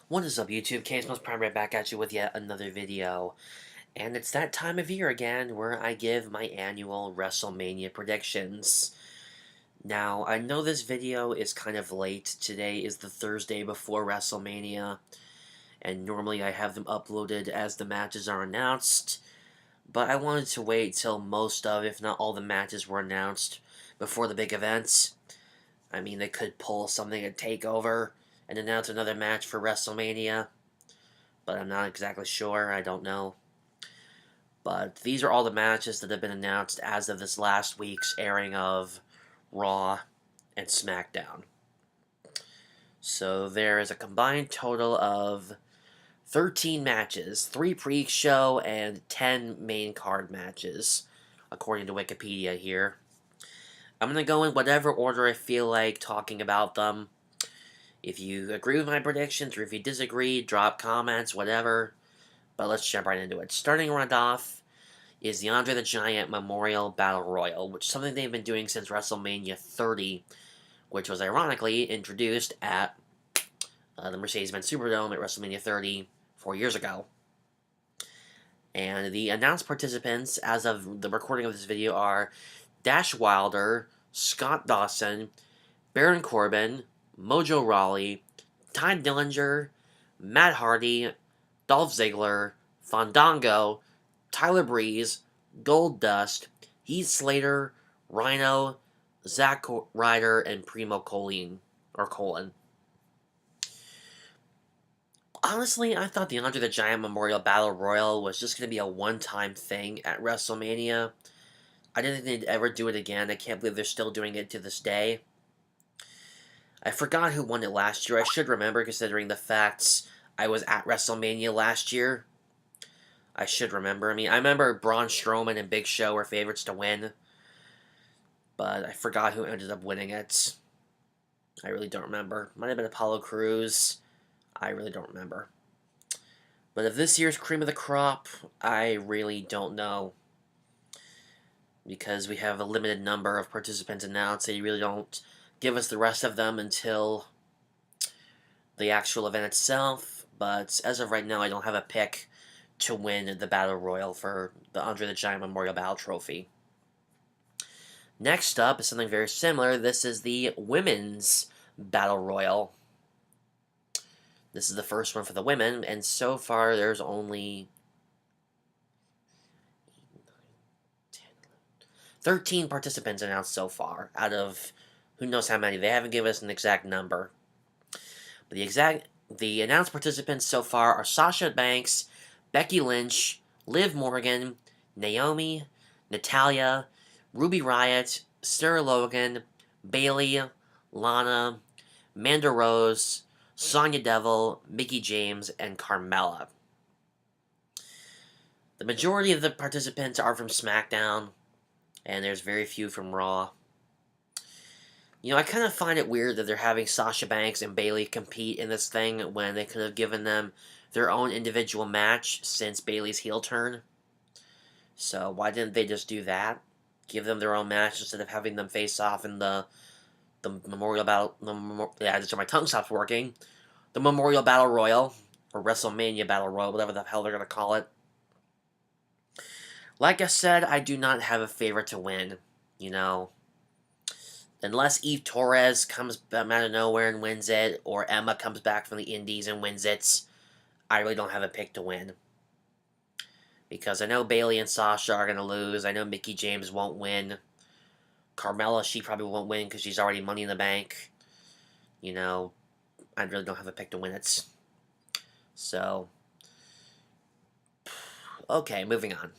What is up, YouTube? Most Prime right back at you with yet another video. And it's that time of year again where I give my annual WrestleMania predictions. Now, I know this video is kind of late. Today is the Thursday before WrestleMania, and normally I have them uploaded as the matches are announced. But I wanted to wait till most of, if not all, the matches were announced before the big events. I mean, they could pull something at TakeOver and announce another match for WrestleMania, but I'm not exactly sure. I don't know. But these are all the matches that have been announced as of this last week's airing of Raw and SmackDown. So there is a combined total of 13 matches, 3 pre-show and 10 main card matches, according to Wikipedia here. I'm going to go in whatever order I feel like talking about them. If you agree with my predictions, or if you disagree, drop comments, whatever. But let's jump right into it. Starting right off is the Andre the Giant Memorial Battle Royal, which is something they've been doing since WrestleMania 30, which was ironically introduced at the Mercedes-Benz Superdome at WrestleMania 30 4 years ago. And the announced participants, as of the recording of this video, are Dash Wilder, Scott Dawson, Baron Corbin, Mojo Rawley, Ty Dillinger, Matt Hardy, Dolph Ziggler, Fandango, Tyler Breeze, Goldust, Heath Slater, Rhino, Zack Ryder, and Primo Colin. Honestly, I thought the Andre the Giant Memorial Battle Royal was just going to be a one-time thing at WrestleMania. I didn't think they'd ever do it again. I can't believe they're still doing it to this day. I forgot who won it last year. I should remember, considering the facts I was at WrestleMania last year. I should remember. I mean, I remember Braun Strowman and Big Show were favorites to win, but I forgot who ended up winning it. I really don't remember. Might have been Apollo Crews. I really don't remember. But if this year's cream of the crop, I really don't know. Because we have a limited number of participants announced, they really don't give us the rest of them until the actual event itself. But as of right now, I don't have a pick to win the Battle Royal for the Andre the Giant Memorial Battle Trophy. Next up is something very similar. This is the Women's Battle Royal. This is the first one for the women, and so far there's only 13 participants announced so far, out of who knows how many. They haven't given us an exact number. But the announced participants so far are Sasha Banks, Becky Lynch, Liv Morgan, Naomi, Natalya, Ruby Riott, Sarah Logan, Bayley, Lana, Mandy Rose, Sonya Deville, Mickie James, and Carmella. The majority of the participants are from SmackDown, and there's very few from Raw. You know, I kind of find it weird that they're having Sasha Banks and Bayley compete in this thing when they could have given them their own individual match since Bayley's heel turn. So why didn't they just do that? Give them their own match instead of having them face off in the Memorial Battle... yeah, my tongue stops working. The Memorial Battle Royal, or WrestleMania Battle Royal, whatever the hell they're going to call it. Like I said, I do not have a favorite to win, you know. Unless Eve Torres comes out of nowhere and wins it, or Emma comes back from the Indies and wins it, I really don't have a pick to win. Because I know Bayley and Sasha are going to lose. I know Mickie James won't win. Carmella, she probably won't win because she's already Money in the Bank. You know, I really don't have a pick to win it. So, okay, moving on.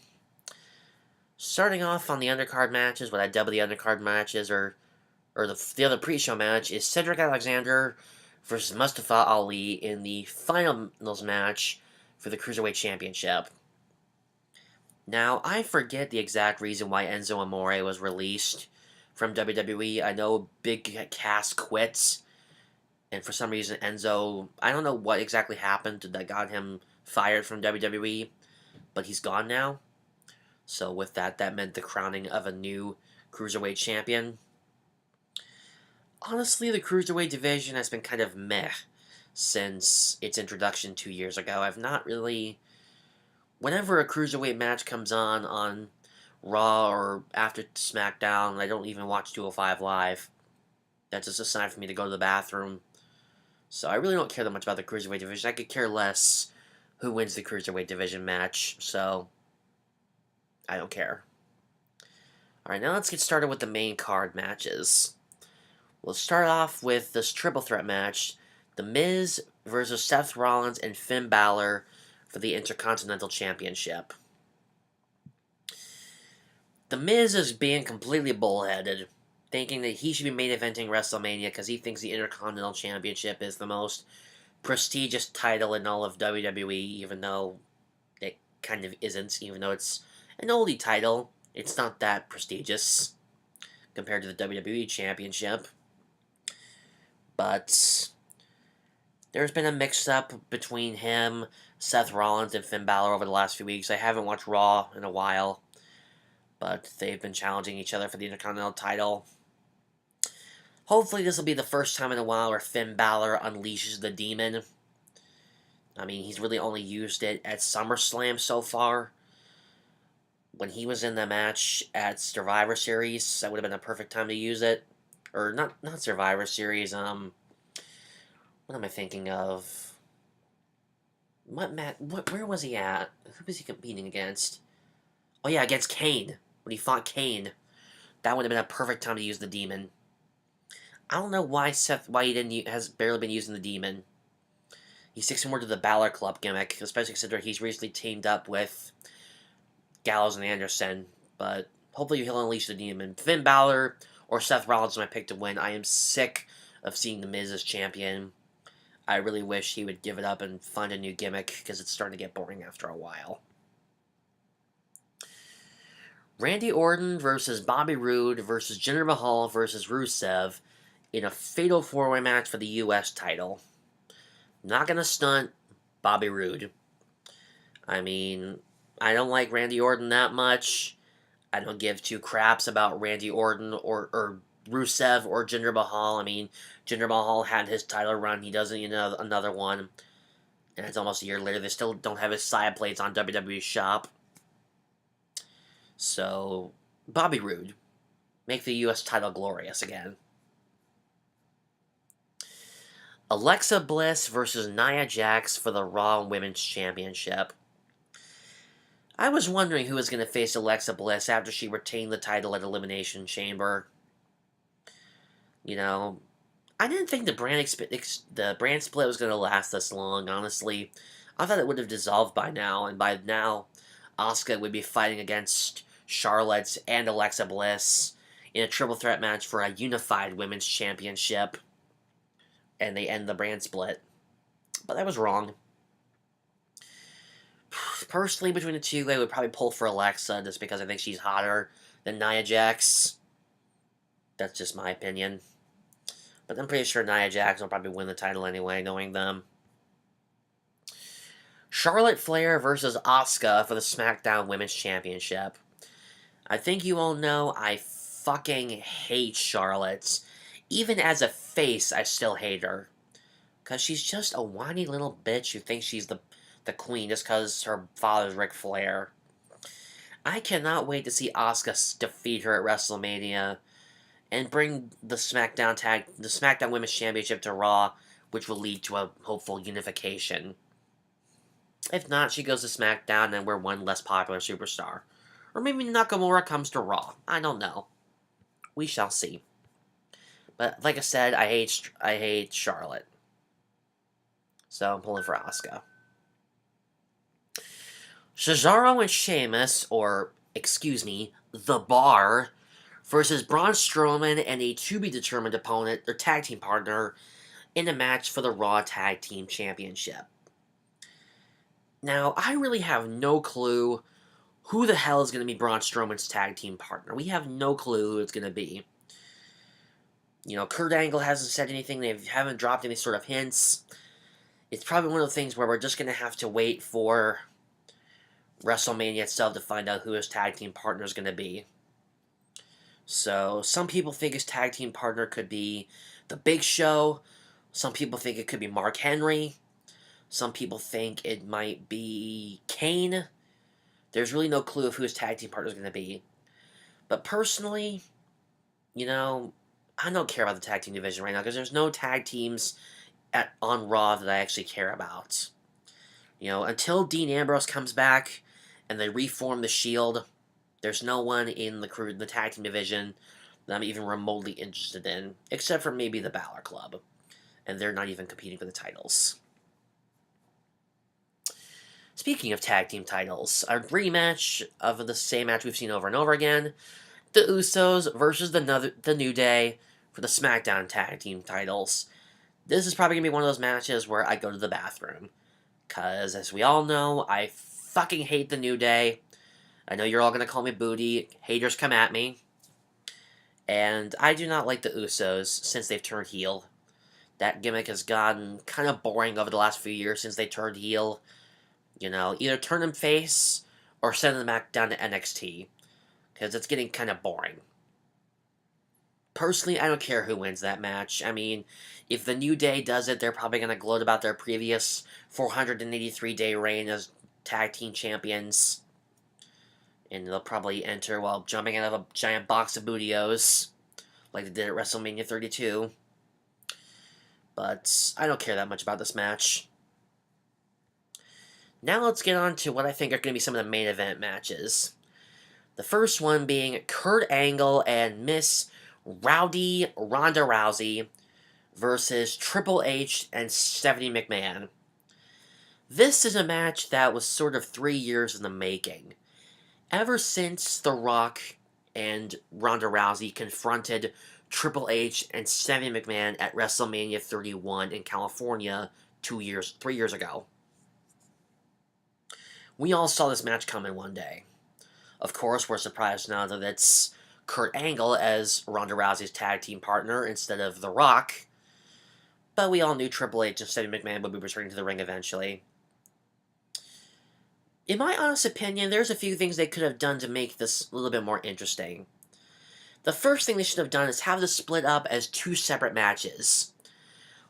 Starting off on the undercard matches, what I dub the undercard matches, or the other pre-show match, is Cedric Alexander versus Mustafa Ali in the finals match for the Cruiserweight Championship. Now, I forget the exact reason why Enzo Amore was released from WWE. I know Big Cass quits, and for some reason Enzo, I don't know what exactly happened that got him fired from WWE, but he's gone now. So with that, that meant the crowning of a new Cruiserweight champion. Honestly, the Cruiserweight division has been kind of meh since its introduction 2 years ago. I've not really... Whenever a cruiserweight match comes on Raw or after SmackDown, I don't even watch 205 Live. That's just a sign for me to go to the bathroom. So I really don't care that much about the cruiserweight division. I could care less who wins the cruiserweight division match, so I don't care. Alright, now let's get started with the main card matches. We'll start off with this triple threat match. The Miz versus Seth Rollins and Finn Balor for the Intercontinental Championship. The Miz is being completely bullheaded, thinking that he should be main eventing WrestleMania because he thinks the Intercontinental Championship is the most prestigious title in all of WWE, even though it kind of isn't. Even though it's an oldie title, it's not that prestigious compared to the WWE Championship. But there's been a mix-up between him, Seth Rollins, and Finn Balor over the last few weeks. I haven't watched Raw in a while, but they've been challenging each other for the Intercontinental title. Hopefully this will be the first time in a while where Finn Balor unleashes the demon. I mean, he's really only used it at SummerSlam so far. When he was in the match at Survivor Series, that would have been a perfect time to use it. Or, not Survivor Series, what am I thinking of? Where was he at? Who was he competing against? Oh yeah, against Kane. When he fought Kane. That would have been a perfect time to use the demon. I don't know why has barely been using the demon. He sticks more to the Balor Club gimmick, especially considering he's recently teamed up with Gallows and Anderson. But hopefully he'll unleash the demon. Finn Balor or Seth Rollins is my pick to win. I am sick of seeing The Miz as champion. I really wish he would give it up and find a new gimmick, because it's starting to get boring after a while. Randy Orton versus Bobby Roode versus Jinder Mahal versus Rusev in a fatal four-way match for the U.S. title. Not gonna stunt Bobby Roode. I mean, I don't like Randy Orton that much. I don't give two craps about Randy Orton or Rusev or Jinder Mahal. I mean, Jinder Mahal had his title run. He doesn't need another one. And it's almost a year later. They still don't have his side plates on WWE Shop. So, Bobby Roode. Make the U.S. title glorious again. Alexa Bliss versus Nia Jax for the Raw Women's Championship. I was wondering who was going to face Alexa Bliss after she retained the title at Elimination Chamber. You know, I didn't think the brand split was going to last this long, honestly. I thought it would have dissolved by now, and by now, Asuka would be fighting against Charlotte and Alexa Bliss in a triple threat match for a unified women's championship, and they end the brand split. But I was wrong. Personally, between the two, I would probably pull for Alexa just because I think she's hotter than Nia Jax. That's just my opinion. But I'm pretty sure Nia Jax will probably win the title anyway, knowing them. Charlotte Flair versus Asuka for the SmackDown Women's Championship. I think you all know I fucking hate Charlotte. Even as a face, I still hate her. Because she's just a whiny little bitch who thinks she's the queen just because her father's Ric Flair. I cannot wait to see Asuka defeat her at WrestleMania and bring the SmackDown Women's Championship to Raw, which will lead to a hopeful unification. If not, she goes to SmackDown and we're one less popular superstar. Or maybe Nakamura comes to Raw. I don't know. We shall see. But like I said, I hate Charlotte. So I'm pulling for Asuka. Cesaro and Sheamus, or, excuse me, The Bar, versus Braun Strowman and a to-be-determined opponent, or tag team partner, in a match for the Raw Tag Team Championship. Now, I really have no clue who the hell is going to be Braun Strowman's tag team partner. We have no clue who it's going to be. You know, Kurt Angle hasn't said anything. They haven't dropped any sort of hints. It's probably one of the things where we're just going to have to wait for WrestleMania itself to find out who his tag team partner is going to be. So, some people think his tag team partner could be The Big Show. Some people think it could be Mark Henry. Some people think it might be Kane. There's really no clue of who his tag team partner is going to be. But personally, I don't care about the tag team division right now because there's no tag teams on Raw that I actually care about. Until Dean Ambrose comes back and they reform the Shield, there's no one in the tag team division that I'm even remotely interested in, except for maybe the Balor Club. And they're not even competing for the titles. Speaking of tag team titles, a rematch of the same match we've seen over and over again. The Usos versus the New Day for the SmackDown tag team titles. This is probably going to be one of those matches where I go to the bathroom. Because, as we all know, I fucking hate the New Day. I know you're all going to call me booty. Haters come at me. And I do not like the Usos since they've turned heel. That gimmick has gotten kind of boring over the last few years since they turned heel. Either turn them face or send them back down to NXT. Because it's getting kind of boring. Personally, I don't care who wins that match. I mean, if the New Day does it, they're probably going to gloat about their previous 483-day reign as tag team champions. And they'll probably enter while jumping out of a giant box of Bootios, like they did at WrestleMania 32. But I don't care that much about this match. Now let's get on to what I think are going to be some of the main event matches. The first one being Kurt Angle and Miss Rowdy Ronda Rousey versus Triple H and Stephanie McMahon. This is a match that was sort of 3 years in the making. Ever since The Rock and Ronda Rousey confronted Triple H and Stephanie McMahon at WrestleMania 31 in California 3 years ago. We all saw this match coming one day. Of course, we're surprised now that it's Kurt Angle as Ronda Rousey's tag team partner instead of The Rock. But we all knew Triple H and Stephanie McMahon would be returning to the ring eventually. In my honest opinion, there's a few things they could have done to make this a little bit more interesting. The first thing they should have done is have this split up as 2 separate matches.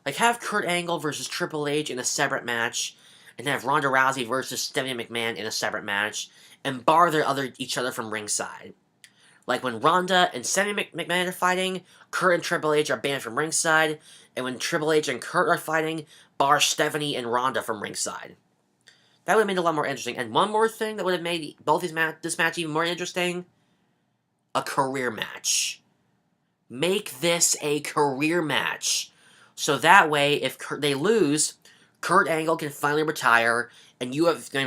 Like, have Kurt Angle versus Triple H in a separate match, and have Ronda Rousey versus Stephanie McMahon in a separate match, and bar each other from ringside. Like, when Ronda and Stephanie McMahon are fighting, Kurt and Triple H are banned from ringside, and when Triple H and Kurt are fighting, bar Stephanie and Ronda from ringside. That would have made it a lot more interesting. And one more thing that would have made this match even more interesting, a career match. Make this a career match. So that way, if they lose, Kurt Angle can finally retire, and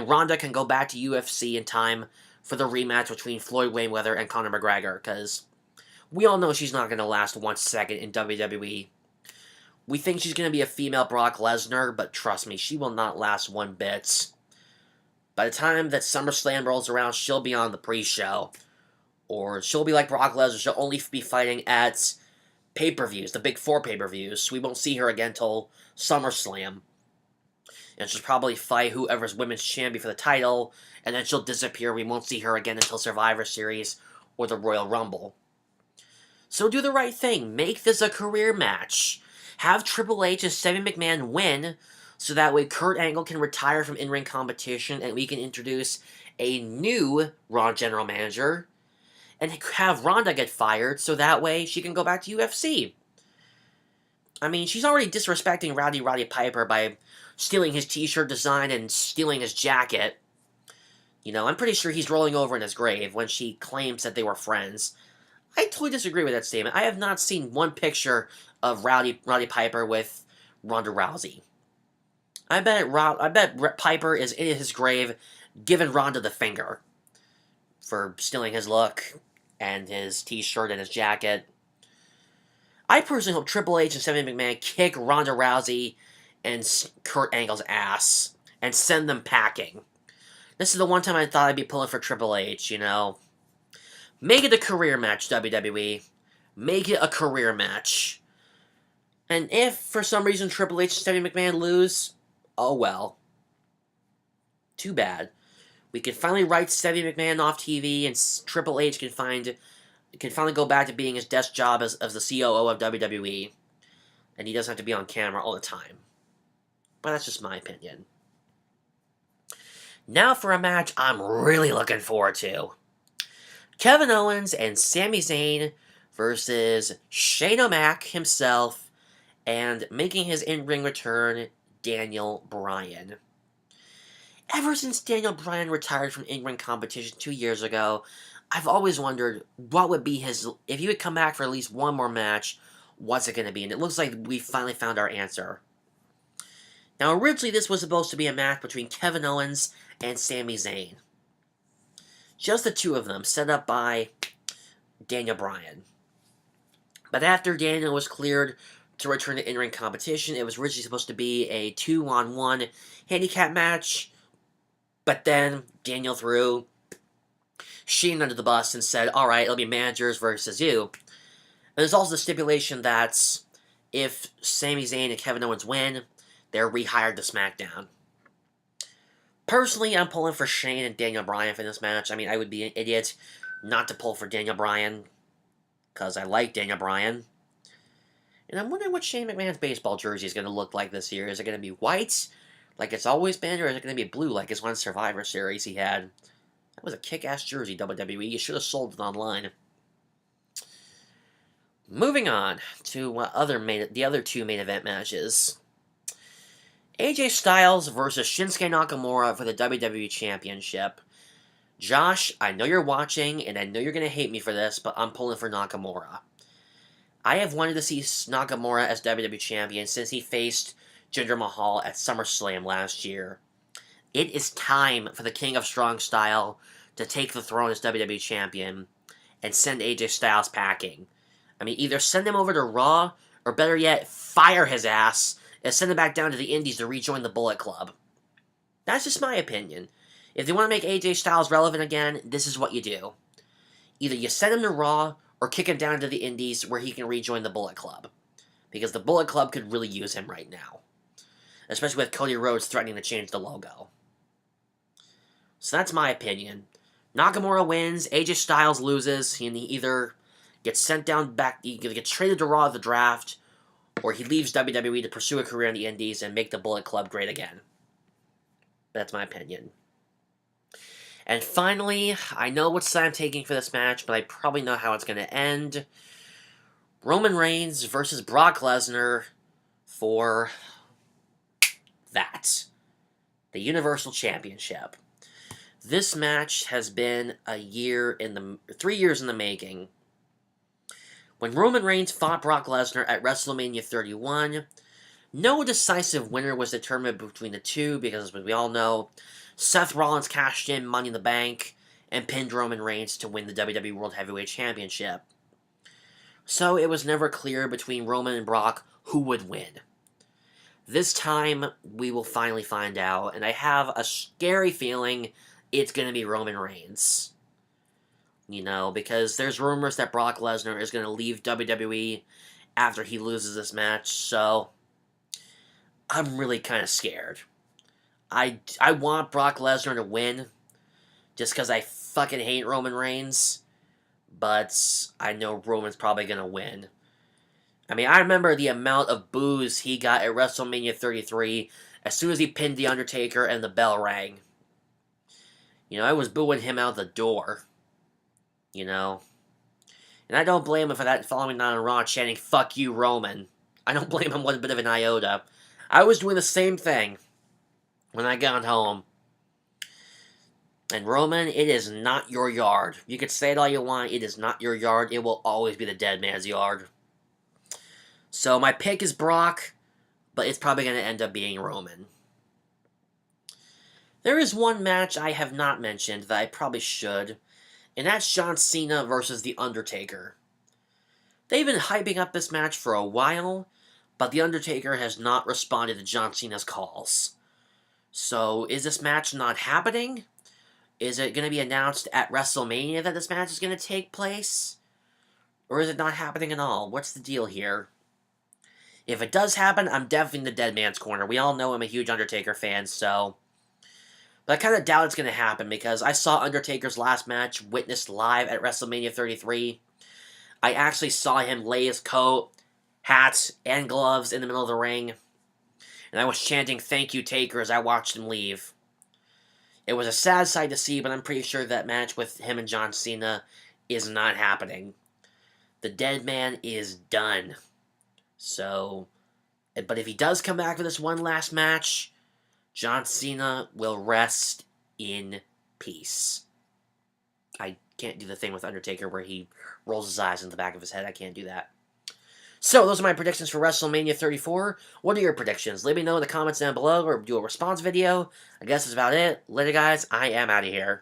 Ronda can go back to UFC in time for the rematch between Floyd Mayweather and Conor McGregor, because we all know she's not going to last 1 second in WWE. We think she's going to be a female Brock Lesnar, but trust me, she will not last 1 bit. By the time that SummerSlam rolls around, she'll be on the pre-show. Or she'll be like Brock Lesnar, she'll only be fighting at pay-per-views, the big 4 pay-per-views. We won't see her again till SummerSlam. And she'll probably fight whoever's women's champion for the title, and then she'll disappear. We won't see her again until Survivor Series or the Royal Rumble. So do the right thing. Make this a career match. Have Triple H and Stephanie McMahon win, so that way Kurt Angle can retire from in-ring competition, and we can introduce a new Raw General Manager, and have Ronda get fired, so that way she can go back to UFC. I mean, she's already disrespecting Roddy Piper by stealing his t-shirt design and stealing his jacket. I'm pretty sure he's rolling over in his grave when she claims that they were friends. I totally disagree with that statement. I have not seen one picture of Roddy Piper with Ronda Rousey. I bet Piper is in his grave giving Ronda the finger for stealing his look and his t-shirt and his jacket. I personally hope Triple H and Stephanie McMahon kick Ronda Rousey and Kurt Angle's ass and send them packing. This is the one time I thought I'd be pulling for Triple H, Make it a career match, WWE. Make it a career match. And if, for some reason, Triple H and Stephanie McMahon lose, oh well. Too bad. We can finally write Stephanie McMahon off TV, and Triple H can finally go back to being his desk job as the COO of WWE. and he doesn't have to be on camera all the time. But that's just my opinion. Now for a match I'm really looking forward to. Kevin Owens and Sami Zayn versus Shane O'Mac himself and making his in-ring return, Daniel Bryan. Ever since Daniel Bryan retired from in-ring competition 2 years ago, I've always wondered what would be his... If he would come back for at least one more match, what's it going to be? And it looks like we finally found our answer. Now, originally this was supposed to be a match between Kevin Owens and Sami Zayn. Just the two of them, set up by Daniel Bryan. But after Daniel was cleared to return to in-ring competition, it was originally supposed to be a 2-on-1 handicap match. But then Daniel threw Shane under the bus and said, alright, it'll be managers versus you. And there's also the stipulation that if Sami Zayn and Kevin Owens win, they're rehired to SmackDown. Personally, I'm pulling for Shane and Daniel Bryan for this match. I mean, I would be an idiot not to pull for Daniel Bryan, because I like Daniel Bryan. And I'm wondering what Shane McMahon's baseball jersey is going to look like this year. Is it going to be white, like it's always been, or is it going to be blue, like his one Survivor Series he had? That was a kick-ass jersey, WWE. You should have sold it online. Moving on to the other two main event matches. AJ Styles versus Shinsuke Nakamura for the WWE Championship. Josh, I know you're watching, and I know you're going to hate me for this, but I'm pulling for Nakamura. I have wanted to see Nakamura as WWE Champion since he faced Jinder Mahal at SummerSlam last year. It is time for the King of Strong Style to take the throne as WWE Champion and send AJ Styles packing. I mean, either send him over to Raw, or better yet, fire his ass and send him back down to the Indies to rejoin the Bullet Club. That's just my opinion. If they want to make AJ Styles relevant again, this is what you do. Either you send him to Raw, or kick him down to the Indies where he can rejoin the Bullet Club. Because the Bullet Club could really use him right now. Especially with Cody Rhodes threatening to change the logo. So that's my opinion. Nakamura wins, AJ Styles loses, and he either gets sent down back, he either gets traded to Raw at the draft, or he leaves WWE to pursue a career in the Indies and make the Bullet Club great again. That's my opinion. And finally, I know what side I'm taking for this match, but I probably know how it's going to end. Roman Reigns versus Brock Lesnar for that. The Universal Championship. This match has been 3 years in the making. When Roman Reigns fought Brock Lesnar at WrestleMania 31, no decisive winner was determined between the two because, as we all know, Seth Rollins cashed in Money in the Bank and pinned Roman Reigns to win the WWE World Heavyweight Championship. So it was never clear between Roman and Brock who would win. This time, we will finally find out, and I have a scary feeling it's going to be Roman Reigns. You know, because there's rumors that Brock Lesnar is going to leave WWE after he loses this match, so I'm really kind of scared. I want Brock Lesnar to win, just because I fucking hate Roman Reigns, but I know Roman's probably going to win. I mean, I remember the amount of boos he got at WrestleMania 33 as soon as he pinned The Undertaker and the bell rang. You know, I was booing him out the door. You know? And I don't blame him for that, following me on Raw chanting, "Fuck you, Roman." I don't blame him one bit of an iota. I was doing the same thing when I got home. And Roman, it is not your yard. You could say it all you want, it is not your yard. It will always be the dead man's yard. So my pick is Brock, but it's probably going to end up being Roman. There is one match I have not mentioned that I probably should, and that's John Cena versus The Undertaker. They've been hyping up this match for a while, but The Undertaker has not responded to John Cena's calls. So, is this match not happening? Is it going to be announced at WrestleMania that this match is going to take place? Or is it not happening at all? What's the deal here? If it does happen, I'm definitely in the dead man's corner. We all know I'm a huge Undertaker fan, so... But I kind of doubt it's going to happen, because I saw Undertaker's last match witnessed live at WrestleMania 33. I actually saw him lay his coat hat and gloves in the middle of the ring, and I was chanting "Thank you, Taker" as I watched him leave. It was a sad sight to see, but I'm pretty sure that match with him and John Cena is not happening. The dead man is done. So, but if he does come back for this one last match, John Cena will rest in peace. I can't do the thing with Undertaker where he rolls his eyes in the back of his head. I can't do that. So, those are my predictions for WrestleMania 34. What are your predictions? Let me know in the comments down below or do a response video. I guess that's about it. Later, guys. I am out of here.